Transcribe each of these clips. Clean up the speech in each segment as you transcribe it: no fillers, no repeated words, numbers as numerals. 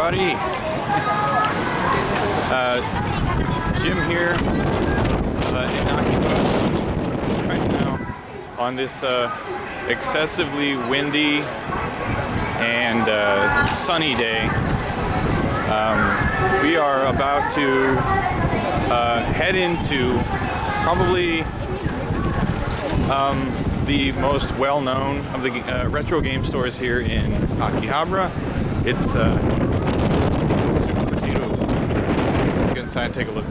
everybody. Jim here in Akiba right now on this excessively windy and sunny day. We are about to head into probably the most well-known of the retro game stores here in Akihabara. It's Super Potato. Let's get inside and take a look.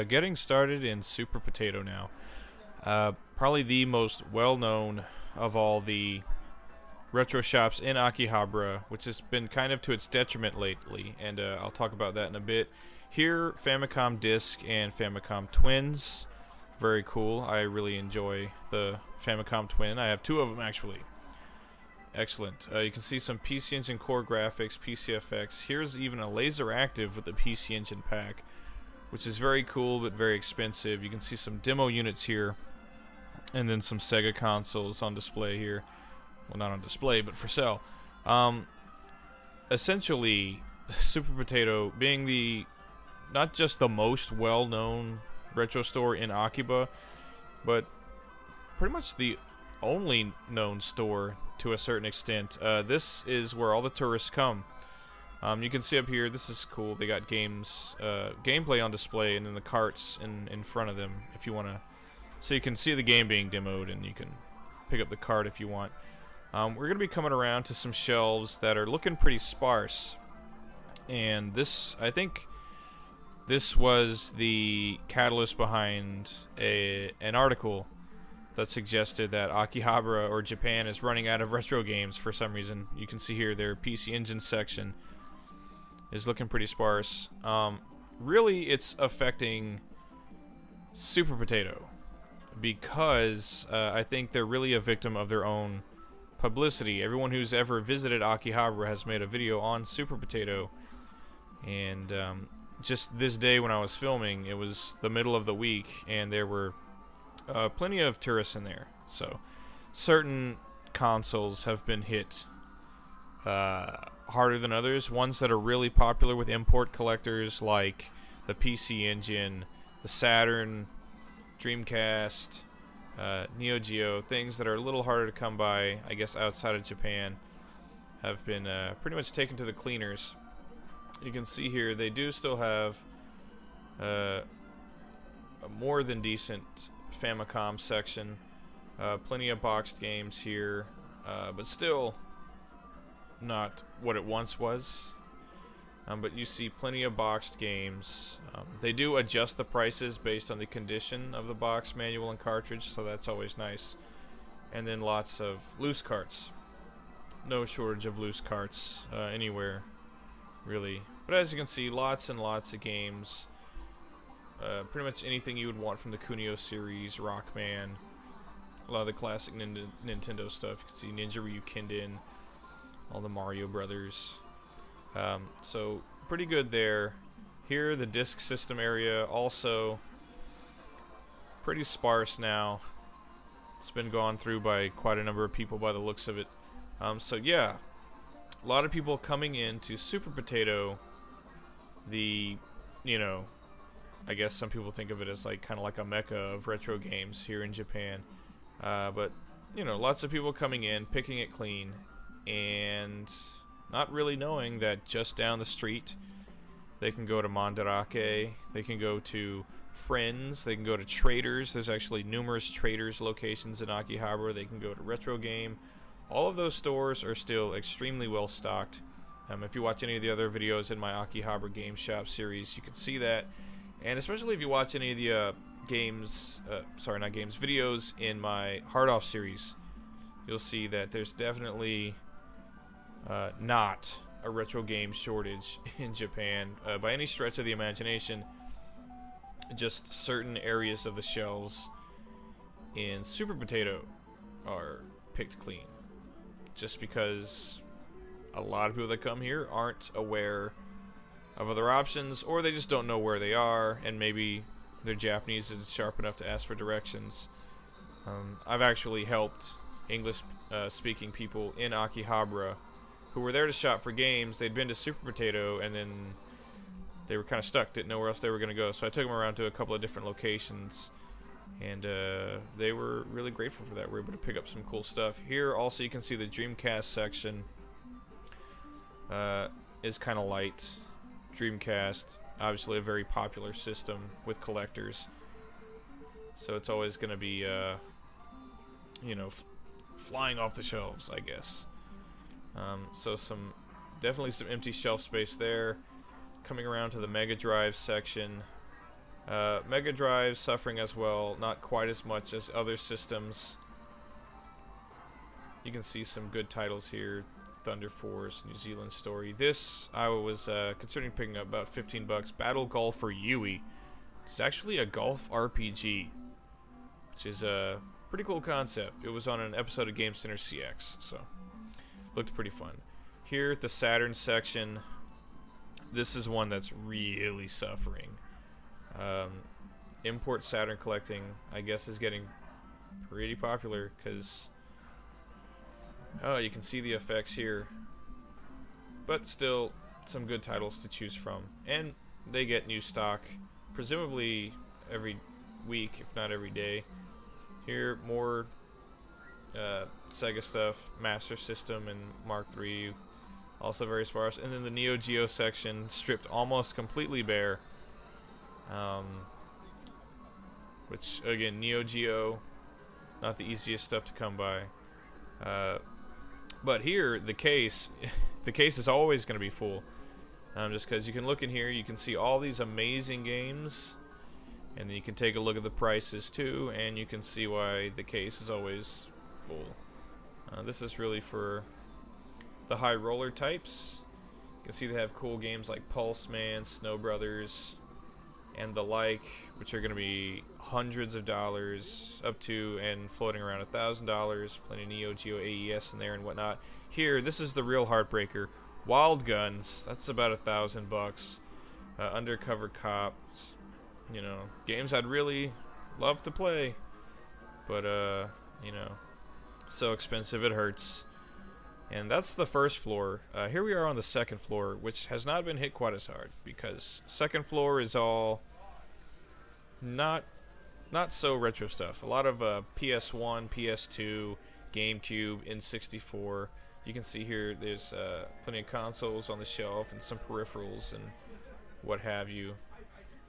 Getting started in Super Potato now. Probably the most well-known of all the retro shops in Akihabara, which has been kind of to its detriment lately, and I'll talk about that in a bit. Here, Famicom Disc and Famicom Twins. Very cool. I really enjoy the Famicom Twin. I have two of them, actually. Excellent. You can see some PC Engine core graphics, PCFX. Here's even a laser active with the PC Engine pack, which is very cool but very expensive. You can see some demo units here, and then some Sega consoles on display here. Well, not on display, but for sale. Essentially, Super Potato being the not just the most well-known retro store in Akiba, but pretty much the only known store to a certain extent. This is where all the tourists come. You can see up here, this is cool. They got gameplay on display, and then the carts in front of them if you want to. So you can see the game being demoed, and you can pick up the cart if you want. We're going to be coming around to some shelves that are looking pretty sparse. And this, I think, this was the catalyst behind an article that suggested that Akihabara, or Japan, is running out of retro games for some reason. You can see here their PC Engine section is looking pretty sparse. Really, it's affecting Super Potato because I think they're really a victim of their own publicity. Everyone who's ever visited Akihabara has made a video on Super Potato, and just this day when I was filming, it was the middle of the week, and there were plenty of tourists in there. So certain consoles have been hit harder than others. Ones that are really popular with import collectors, like the PC Engine, the Saturn, Dreamcast, Neo Geo, things that are a little harder to come by, I guess, outside of Japan, have been pretty much taken to the cleaners. You can see here they do still have a more than decent Famicom section. Plenty of boxed games here, but still not what it once was. But you see plenty of boxed games. They do adjust the prices based on the condition of the box, manual, and cartridge, so that's always nice. And then lots of loose carts. No shortage of loose carts anywhere, really. But as you can see, lots and lots of games. Pretty much anything you would want from the Kunio series, Rockman, a lot of the classic Nintendo stuff. You can see Ninja Ryu Kenden, all the Mario Brothers. So pretty good there. Here, the disk system area also pretty sparse now. It's been gone through by quite a number of people by the looks of it. So yeah, a lot of people coming into Super Potato, the, you know, I guess some people think of it as like kind of like a mecca of retro games here in Japan. But, you know, lots of people coming in, picking it clean, and not really knowing that just down the street they can go to Mandarake, they can go to Friends, they can go to Traders. There's actually numerous Traders locations in Akihabara. They can go to Retro Game. All of those stores are still extremely well stocked. If you watch any of the other videos in my Akihabara Game Shop series, you can see that. And especially if you watch any of the videos in my Hard Off series, you'll see that there's definitely not a retro game shortage in Japan by any stretch of the imagination. Just certain areas of the shelves in Super Potato are picked clean, just because a lot of people that come here aren't aware of other options, or they just don't know where they are, and maybe their Japanese isn't sharp enough to ask for directions. I've actually helped English speaking people in Akihabara who were there to shop for games. They'd been to Super Potato, and then they were kind of stuck, didn't know where else they were going to go. So I took them around to a couple of different locations, and they were really grateful for that. We were able to pick up some cool stuff. Here also you can see the Dreamcast section is kind of light. Dreamcast, obviously a very popular system with collectors, so it's always going to be, you know, flying off the shelves, I guess. So definitely some empty shelf space there. Coming around to the Mega Drive section. Mega Drive suffering as well, not quite as much as other systems. You can see some good titles here. Thunder Force, New Zealand Story. This I was considering picking up, about 15 bucks. Battle Golf for Yui. It's actually a golf RPG, which is a pretty cool concept. It was on an episode of Game Center CX, so looked pretty fun. Here at the Saturn section, this is one that's really suffering. Import Saturn collecting, I guess, is getting pretty popular because, oh, you can see the effects here. But still, some good titles to choose from. And they get new stock, presumably every week, if not every day. Here, more Sega stuff, Master System and Mark III, also very sparse. And then the Neo Geo section, stripped almost completely bare. Which, again, Neo Geo, not the easiest stuff to come by. But here, the case is always going to be full. Just because you can look in here, you can see all these amazing games, and then you can take a look at the prices too, and you can see why the case is always full. This is really for the high roller types. You can see they have cool games like Pulse Man, Snow Brothers, and the like, which are going to be hundreds of dollars, up to and floating around $1,000. Plenty of Neo Geo AES in there and whatnot. Here, this is the real heartbreaker. Wild Guns. That's about $1,000. Undercover Cops. You know, games I'd really love to play, but you know, so expensive it hurts. And that's the first floor. Here we are on the second floor, which has not been hit quite as hard, because second floor is all not so retro stuff. A lot of PS1, PS2, GameCube, N64. You can see here there's plenty of consoles on the shelf and some peripherals and what have you.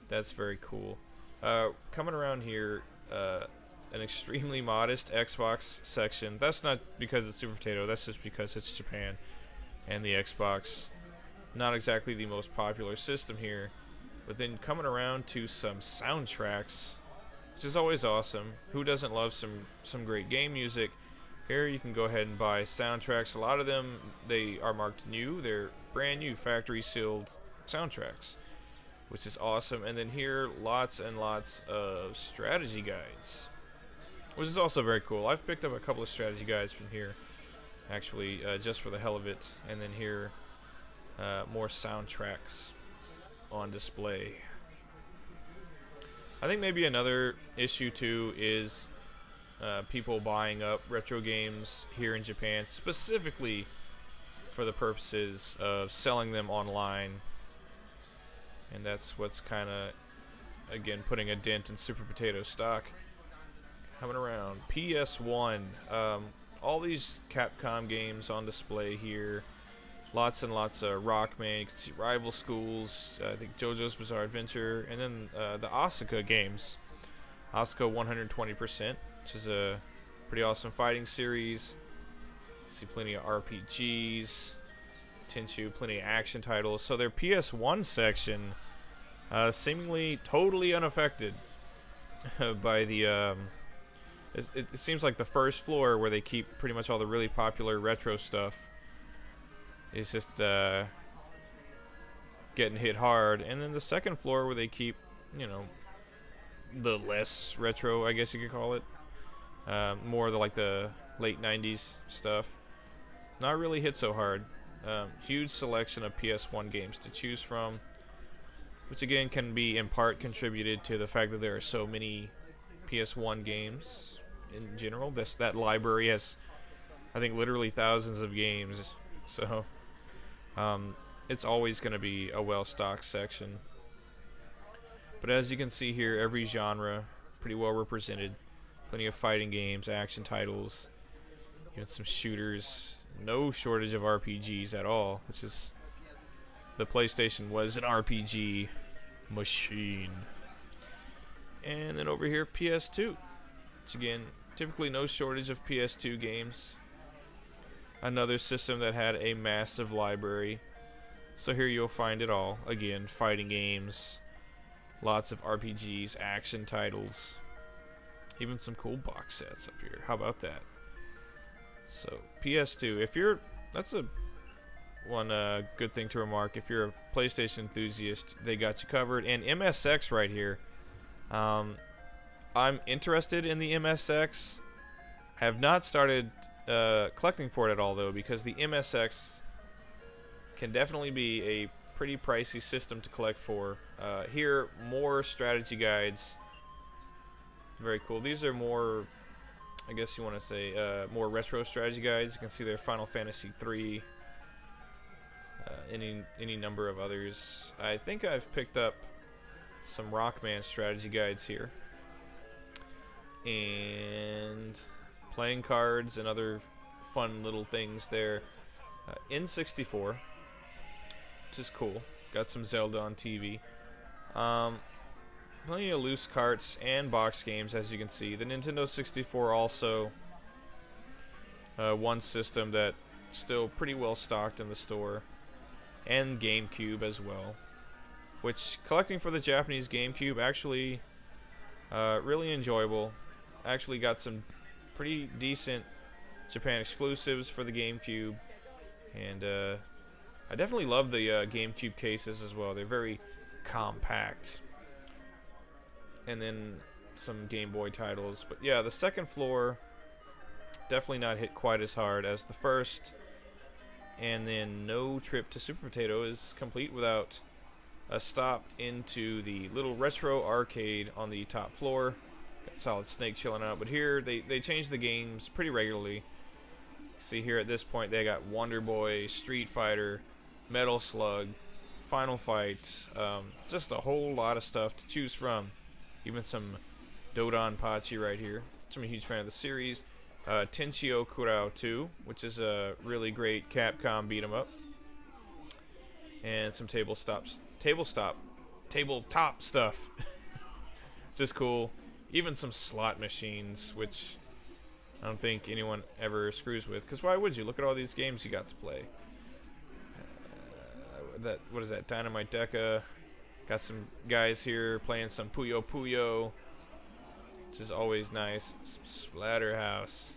That's very cool. Coming around here, an extremely modest Xbox section. That's not because it's Super Potato, that's just because it's Japan, and the Xbox, not exactly the most popular system here. But then coming around to some soundtracks, which is always awesome. Who doesn't love some great game music? Here you can go ahead and buy soundtracks. A lot of them, they are marked new. They're brand new factory sealed soundtracks, which is awesome. And then here, lots and lots of strategy guides, which is also very cool. I've picked up a couple of strategy guides from here, actually, just for the hell of it. And then here, more soundtracks on display. I think maybe another issue too is people buying up retro games here in Japan specifically for the purposes of selling them online. And that's what's kind of, again, putting a dent in Super Potato stock. Coming around, PS1. All these Capcom games on display here. Lots and lots of Rockman. You can see Rival Schools. I think JoJo's Bizarre Adventure. And then the Asuka games. Asuka 120%, which is a pretty awesome fighting series. See plenty of RPGs. Tenchu, plenty of action titles. So their PS1 section seemingly totally unaffected by the it seems like the first floor, where they keep pretty much all the really popular retro stuff, is just getting hit hard. And then the second floor, where they keep, you know, the less retro, I guess you could call it, more of the late 90s stuff, not really hit so hard. Huge selection of PS1 games to choose from, which again can be in part contributed to the fact that there are so many PS1 games in general. That library has, I think, literally thousands of games, so it's always going to be a well-stocked section. But as you can see here, every genre pretty well represented. Plenty of fighting games, action titles, even some shooters. No shortage of RPGs at all, which is, the PlayStation was an RPG machine. And then over here, PS2, which again, typically no shortage of PS2 games. Another system that had a massive library. So here you'll find it all. Again, fighting games, lots of RPGs, action titles, even some cool box sets up here. How about that? So PS2, that's a one good thing to remark. If you're a PlayStation enthusiast, they got you covered. And MSX right here. I'm interested in the MSX. I have not started collecting for it at all, though, because the MSX can definitely be a pretty pricey system to collect for. Here, more strategy guides. Very cool. These are more, I guess you want to say, more retro strategy guides. You can see their Final Fantasy III. Any number of others. I think I've picked up some Rockman strategy guides here. And playing cards and other fun little things there. N64, which is cool. Got some Zelda on TV. Plenty of loose carts and box games, as you can see. The Nintendo 64 also one system that still pretty well stocked in the store. And GameCube as well. Which, collecting for the Japanese GameCube, actually really enjoyable. Actually got some pretty decent Japan exclusives for the GameCube. And I definitely love the GameCube cases as well. They're very compact. And then some Game Boy titles. But yeah, the second floor definitely not hit quite as hard as the first. And then no trip to Super Potato is complete without a stop into the little retro arcade on the top floor. Got Solid Snake chilling out. But here, they change the games pretty regularly. See here at this point, they got Wonder Boy, Street Fighter, Metal Slug, Final Fight. Just a whole lot of stuff to choose from. Even some Dodon Pachi right here. I'm a huge fan of the series. Tenchio Kurao 2, which is a really great Capcom beat 'em up. And some tabletop stuff. Just cool. Even some slot machines, which I don't think anyone ever screws with. Because why would you? Look at all these games you got to play. What is that? Dynamite Deca. Got some guys here playing some Puyo Puyo, which is always nice. Some Splatterhouse.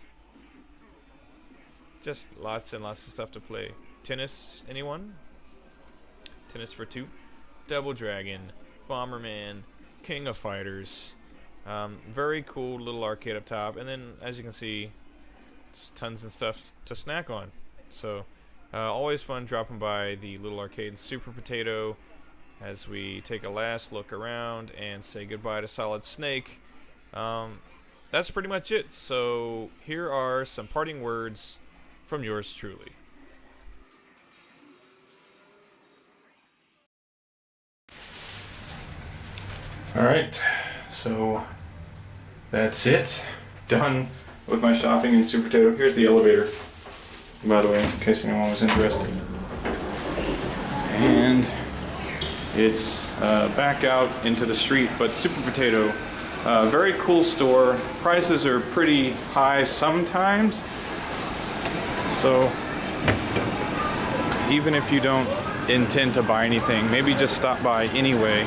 Just lots and lots of stuff to play. Tennis, anyone? Tennis for two. Double Dragon, Bomberman, King of Fighters. Very cool little arcade up top. And then, as you can see, just tons of stuff to snack on. So, always fun dropping by the little arcade in Super Potato as we take a last look around and say goodbye to Solid Snake. that's pretty much it. So here are some parting words from yours truly. Alright, so that's it. Done with my shopping in Super Potato. Here's the elevator, by the way, in case anyone was interested. And it's back out into the street, but Super Potato, very cool store. Prices are pretty high sometimes, so even if you don't intend to buy anything, maybe just stop by anyway.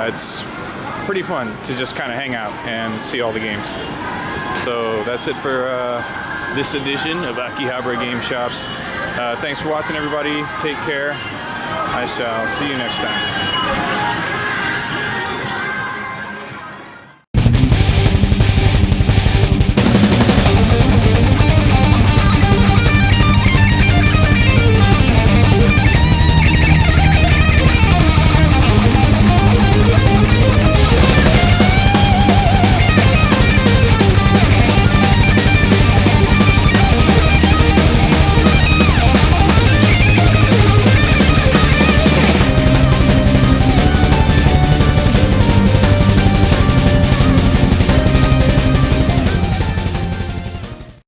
It's pretty fun to just kind of hang out and see all the games. So that's it for this edition of Akihabara Game Shops. Thanks for watching, everybody. Take care. I shall see you next time.